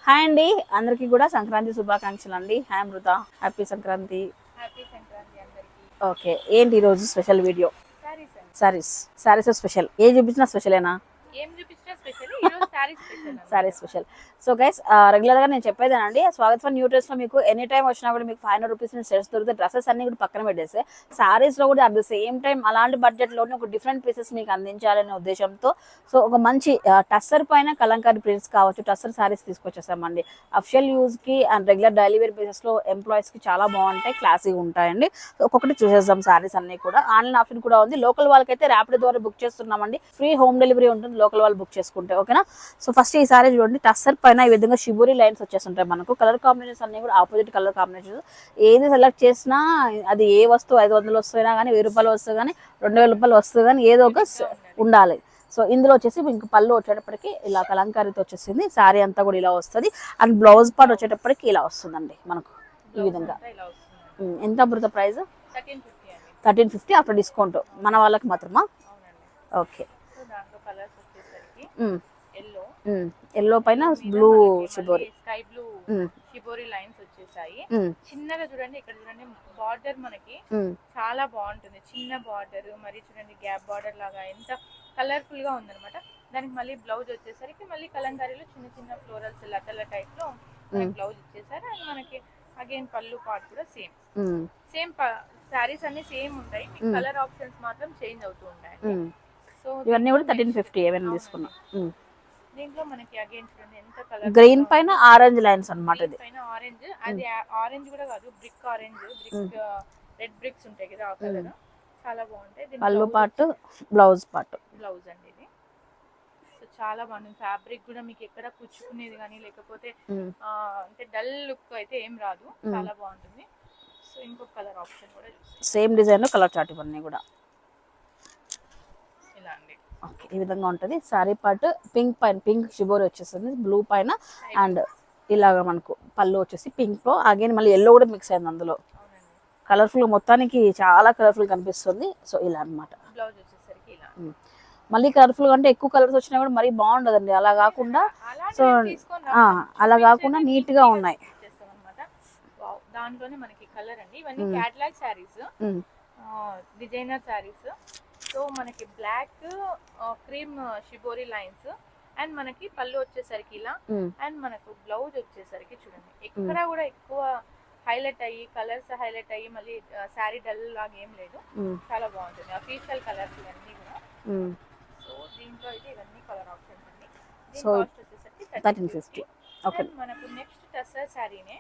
Hi అండి, అందరికీ కూడా సంక్రాంతి శుభాకాంక్షలు అండి. Hi Amrutha, happy Sankranti. Okay, ఏంటి ఈరోజు స్పెషల్ వీడియో? సారీస్ స్పెషల్. ఏ చూపించినా స్పెషలేనా? సారీ స్పెషల్. సో గైస్, రెగ్యులర్గా నేను చెప్పేదేనండి, స్వాగతం న్యూట్రల్స్లో మీకు ఎనీ టైం వచ్చినా కూడా మీకు 500 రూపీస్ సెట్స్ దొరుకుతాయి. డ్రెస్సెస్ అన్ని కూడా పక్కన పెట్టేస్తే సారీస్లో కూడా అట్ ద సేమ్ టైం అలాంటి బడ్జెట్లోనే ఒక డిఫరెంట్ పీసెస్ మీకు అందించాలనే ఉద్దేశంతో సో ఒక మంచి టస్సర్ పైన కలంకారీ ప్రింట్స్ కావచ్చు, టస్సర్ సారీస్ తీసుకొచ్చేసామండి. అఫిషియల్ యూజ్కి అండ్ రెగ్యులర్ డైలీ వేర్ బేసిస్లో ఎంప్లాయీస్కి చాలా బాగుంటాయి, క్లాసీగా ఉంటాయండి. ఒక్కొక్కటి చూసేద్దాం. సారీస్ అన్ని కూడా ఆన్లైన్ ఆప్షన్ కూడా ఉంది. లోకల్ వాళ్ళకైతే ర్యాపిడో ద్వారా బుక్ చేస్తున్నామండి. ఫ్రీ హోమ్ డెలివరీ ఉంటుంది లోకల్ వాళ్ళు బుక్ చేసుకుంటే, ఓకేనా? సో ఫస్ట్ ఈ సారీ చూడండి, టస్సర్ పైన ఈ విధంగా షిబోరి లైన్స్ వచ్చేస్తుంటాయి. మనకు కలర్ కాంబినేషన్స్ అన్ని కూడా ఆపోజిట్ కలర్ కాంబినేషన్స్. ఏది సెలెక్ట్ చేసినా అది ఏ వస్తువు 500 వస్తువునా కానీ, 1000 రూపాయలు వస్తుంది కానీ, 2000 రూపాయలు వస్తుంది కానీ, ఏదో ఒక ఉండాలి. సో ఇందులో వచ్చేసి ఇంక పళ్ళు వచ్చేటప్పటికి ఇలా కలంకారీతో వచ్చేసింది. శారీ అంతా కూడా ఇలా వస్తుంది. అండ్ బ్లౌజ్ పార్ట్ వచ్చేటప్పటికి ఇలా వస్తుందండి మనకు ఈ విధంగా. ఎంత అమృత ప్రైస్? 1350 after discount. మన వాళ్ళకి మాత్రమా? ఓకే. ఎల్లో పైన blue shibori, sky blue shibori lines వచ్చేసాయి. చిన్నగా చూడండి, ఇక్కడ చూడండి బార్డర్ మనకి చాలా బాగుంటుంది. చిన్న బార్డర్, మరి చూడండి గ్యాప్ బార్డర్ లాగా ఎంత కలర్ఫుల్ గా ఉందన్నమాట. దానికి మళ్ళీ బ్లౌజ్ వచ్చేసరికి మళ్ళీ కలంకారీలో చిన్న చిన్న ఫ్లోరల్స్ లతల టైప్ లో బ్లౌజ్ ఇచ్చేసారు. అండ్ మనకి అగైన్ పళ్ళు పార్ట్ కూడా సేమ్ సారీస్ అన్ని సేమ్ ఉంటాయి, కలర్ ఆప్షన్స్ మాత్రం చేంజ్ అవుతూ ఉంటాయి. సో ఇవన్నీ కూడా 1350 ఏమైనా తీసుకున్నాం. దీంట్లో మనకి అగైన్ చూడండి ఎంత కలర్, గ్రీన్ పైన ఆరెంజ్ లైన్స్ అన్నమాట. ఇది పైన ఆరెంజ్, అది ఆరెంజ్ కూడా కాదు, బ్రిక్ ఆరెంజ్, రెడ్ బ్రిక్స్ ఉంటాయి కదా, ఆ కలర్ చాలా బాగుంటాయి. పళ్ళు పార్ట్, బ్లౌజ్ అండి ఇది. సో చాలా బాగుంటుంది. ఫ్యాబ్రిక్ కూడా మీకు ఎక్కడ కుచ్చుకునేది కానీ లేకపోతే అంటే డల్ లుక్ అయితే ఏం రాదు, చాలా బాగుంటుంది. సో ఇంకొక కలర్ ఆప్షన్ కూడా సేమ్ డిజైన్ లో కలర్ చార్ట్ ఇవన్నీ కూడా ఇలా అండి. ఓకే, ఈ విధంగా ఉంటుంది. సారీ పార్ట్ పింక్ పైన పింక్ షిబోరి వచ్చేస్తుంది, బ్లూ పైన. అండ్ ఇలాగ మనకు పళ్ళు వచ్చేసి పింక్ లో, అగైన్ మళ్ళీ ఎల్లో కూడా మిక్స్ అయింది అందులో. కలర్ఫుల్, మొత్తానికి చాలా కలర్ఫుల్ కనిపిస్తుంది. సో ఇలా అనమాట. బ్లౌజ్ వచ్చేసరికి ఇలా మళ్ళీ కలర్ఫుల్ అంటే ఎక్కువ కలర్స్ వచ్చినా కూడా మరీ బాగుండదండి. అలా కాకుండా సో అలా కాకుండా నీట్ గా ఉన్నాయి. దాంట్లోనే మనకి కలర్ అండి, ఇవన్నీ catalogue saris, designer saris. So మనకి black cream shibori lines, and మనకి పళ్ళు వచ్చేసరికి ఇలా, అండ్ మనకు బ్లౌజ్ వచ్చేసరికి చూడండి ఎక్కడ కూడా ఎక్కువ హైలైట్ అయ్యి కలర్స్ హైలైట్ అయ్యి మళ్ళీ శారీ డల్ లాగా ఏం లేదు, చాలా బాగుంటుంది. అఫీషియల్ కలర్స్ ఇవన్నీ కూడా. సో దీంట్లో అయితే ఇవన్నీ కలర్ ఆప్షన్స్ అండి. దీని కాస్ట్ వచ్చేసరికి 1350. మనకు నెక్స్ట్ టస్సర్ శారీనే,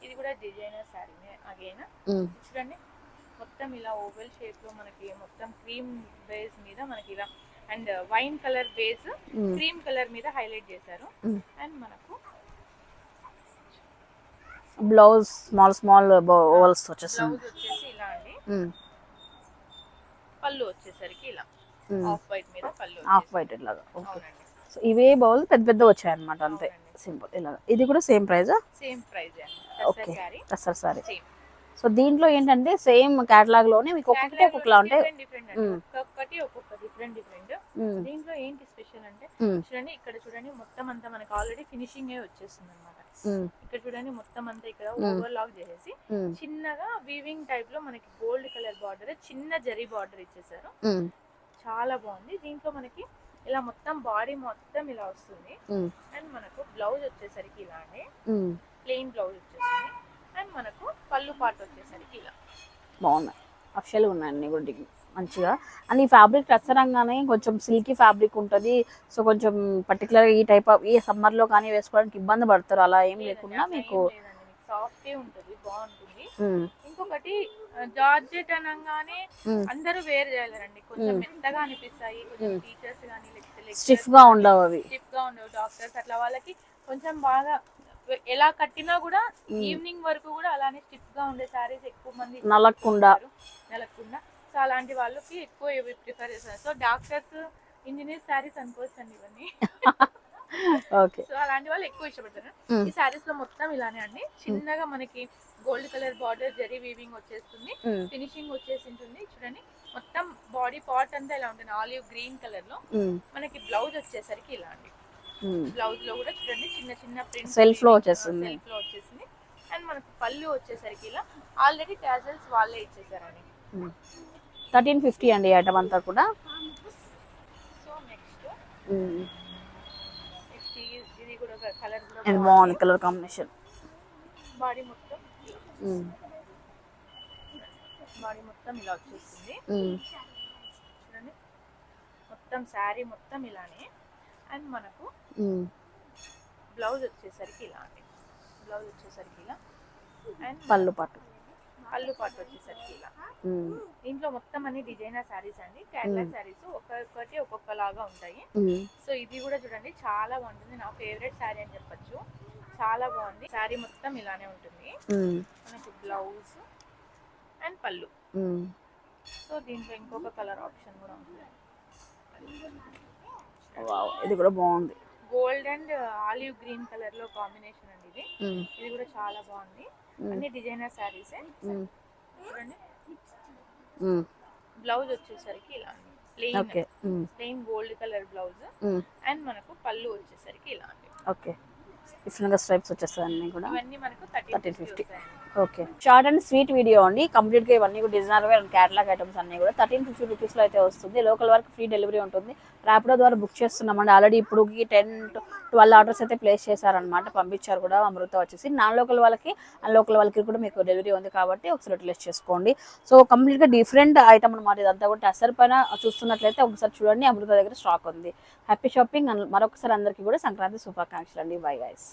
ఇది కూడా డిజైనర్ శారీనే అగైన్. చూడండి మొత్తం ఇలా ఓవెల్ షేప్ లో మనకి మొత్తం క్రీమ్ బేస్ మీద మనకి ఇలా, and wine colour base cream colour మీద హైలైట్ చేశారు. అండ్ మనకు బ్లౌజ్ స్మాల్ ఓవల్స్ వచ్చేసింది. బ్లౌజ్ వచ్చేసి ఇలా అండి. పళ్ళు వచ్చేసరికి ఇలా ఆఫ్ వైట్ మీద పళ్ళు, ఆఫ్ వైట్ ఇలాగా. ఓకే, సో ఇవే బౌల్ పెద్ద పెద్ద వచ్చాయి అన్నమాట, అంతే సింపుల్. ఇలా ఇది కూడా same price. Okay, tussar sorry. So దీంట్లో ఏంటంటే సేమ్ కేటలాగ్ లోనే మీకు ఒక్కొక్కటి ఒక్కొక్కలా ఉంటాయి, ఒక్కొక్కటి ఒక్కొక్క డిఫరెంట్. దీంట్లో ఏంటి స్పెషల్ అంటే చూడండి, ఇక్కడ చూడండి మొత్తం అంతా మనకి ఆల్రెడీ ఫినిషింగ్ వచ్చేస్తుంది అనమాట. ఇక్కడ చూడండి మొత్తం అంతా ఇక్కడ ఓవర్ లాక్ చేసేసి చిన్నగా వీవింగ్ టైప్ లో మనకి గోల్డ్ కలర్ బార్డర్, చిన్న జరీ బార్డర్ ఇచ్చేసారు. చాలా బాగుంది. దీంట్లో మనకి ఇలా మొత్తం బాడీ మొత్తం ఇలా వస్తుంది. అండ్ మనకు బ్లౌజ్ వచ్చేసరికి ఇలా అండి, ప్లెయిన్ బ్లౌజ్ వచ్చేసింది. అండ్ మనకు పళ్ళు పార్ట్ వచ్చేసరికి ఇలా బాగున్నాయి, అఫిషియల్గా ఉన్నాయి అన్ని కూడా మంచిగా. అండ్ ఈ ఫ్యాబ్రిక్ టస్సర్ అనగానే కొంచెం సిల్కీ ఫ్యాబ్రిక్ ఉంటుంది. సో కొంచెం పర్టికులర్గా ఈ టైప్ ఆఫ్ ఈ సమ్మర్లో కానీ వేసుకోవడానికి ఇబ్బంది పడతారు. అలా ఏం లేకుండా మీకు సాఫ్ట్ ఉంటుంది, బాగుంటుంది. ఇంకొకటి జార్జెట్ అనగానే అందరూ వేర్ చేయాలండి, కొంచెం మెత్తగా అనిపిస్తాయి. కొంచెం టీచర్స్ కానీ స్టిఫ్ గా ఉండవు, అవి స్టిఫ్ గా ఉండవు. డాక్టర్స్ అట్లా వాళ్ళకి కొంచెం బాగా ఎలా కట్టినా కూడా ఈవినింగ్ వరకు కూడా అలానే స్టిఫ్ గా ఉండే సారీస్ ఎక్కువ మంది నలగకుండా. సో అలాంటి వాళ్ళకి ఎక్కువ ఇవి ప్రిఫర్ చేస్తారు. సో డాక్టర్స్, ఇంజనీర్ సారీస్ అనుకోవచ్చండి ఇవన్నీ. ఓకే, సో అలాంటి వాళ్ళు ఎక్కువ ఇష్టపడతారు. ఈ సారీస్ లో మొత్తం ఇలానే అండి, చిన్నగా మనకి gold colour border zari weaving వచ్చేస్తుంది, ఫినిషింగ్ వచ్చేసి ఉంటుంది. చూడండి మొత్తం బాడీ పార్ట్ అంతా ఇలా ఉంటుంది ఆలివ్ గ్రీన్ కలర్ లో. మనకి బ్లౌజ్ వచ్చేసరికి ఇలా అండి, బ్లౌజ్ లో కూడా చూడండి చిన్న చిన్న ప్రింట్ సెల్ఫ్ లో వచ్చేస్తుంది. సెల్ఫ్ లో వచ్చేసింది. అండ్ మనకు పళ్ళు వచ్చేసరికి ఇలా ఆల్రెడీ టాజల్స్ వాళ్ళే ఇచ్చేసారండి. 1350 అండి ఐటమ్ అంతా కూడా. సో నెక్స్ట్ ఇది కూడా కలర్ కూడా అండ్ బాగుంది కలర్ కాంబినేషన్. బాడీ మొత్తం ఇలా వచ్చేస్తుంది చూడండి. మొత్తం శారీ మొత్తం ఇలానే. అండ్ మనకు బ్లౌజ్ వచ్చేసరికి ఇలా అండి. బ్లౌజ్ వచ్చేసరికి ఇలా అండ్ పళ్ళు పాటు వచ్చేసరికి ఇలా. దీంట్లో మొత్తం అన్ని డిజైనర్ శారీస్ అండి, క్యాటలాగ్ శారీస్. ఒక్కొక్కటి ఒక్కొక్కలాగా ఉంటాయి. సో ఇది కూడా చూడండి చాలా బాగుంటుంది. నా ఫేవరెట్ శారీ అని చెప్పొచ్చు. చాలా బాగుంది. శారీ మొత్తం ఇలానే ఉంటుంది. మనకు బ్లౌజ్ అండ్ పళ్ళు. సో దీంట్లో ఇంకొక కలర్ ఆప్షన్ కూడా ఉంది. ఇది కూడా బాగుంది. Gold and olive green colour లో కాంబినేషన్ అండి ఇది. ఇది కూడా చాలా బాగుంది. అన్ని డిజైనర్ శారీస్ చూడండి. బ్లౌజ్ వచ్చేసరికి ఇలా plain gold colour blouse. And మనకు పళ్ళు వచ్చేసరికి ఇలా అండి. ఓకే, ఇట్లా స్ట్రైప్స్ వచ్చేస్తాయి అన్ని కూడా. ఇవన్నీ మనకు 1350. Okay, short and sweet video అండి. కంప్లీట్ గా ఇవన్నీ కూడా designer wear and catalogue items అన్ని కూడా 1350 రూపీస్ లో అయితే వస్తుంది. లోకల్ వరకు ఫ్రీ డెలివరీ ఉంటుంది. ర్యాపిడో ద్వారా బుక్ చేస్తున్నామండి. ఆల్రెడీ ఇప్పుడు 10 to 12 ఆర్డర్స్ అయితే ప్లేస్ చేశారనమాట, పంపించారు కూడా అమృత వచ్చేసి. నాన్ లోకల్ వాళ్ళకి అండ్ లోకల్ వాళ్ళకి కూడా మీకు డెలివరీ ఉంది కాబట్టి ఒకసారి యూటిలైజ్ చేసుకోండి. సో కంప్లీట్ గా డిఫరెంట్ ఐటమ్ అనమాట ఇదంతా కూడా. టసర్ పైన చూస్తున్నట్లయితే ఒకసారి చూడండి, అమృత దగ్గర స్టాక్ ఉంది. Happy shopping. మరొకసారి అందరికీ కూడా సంక్రాంతి శుభాకాంక్షలు అండి. Bye guys.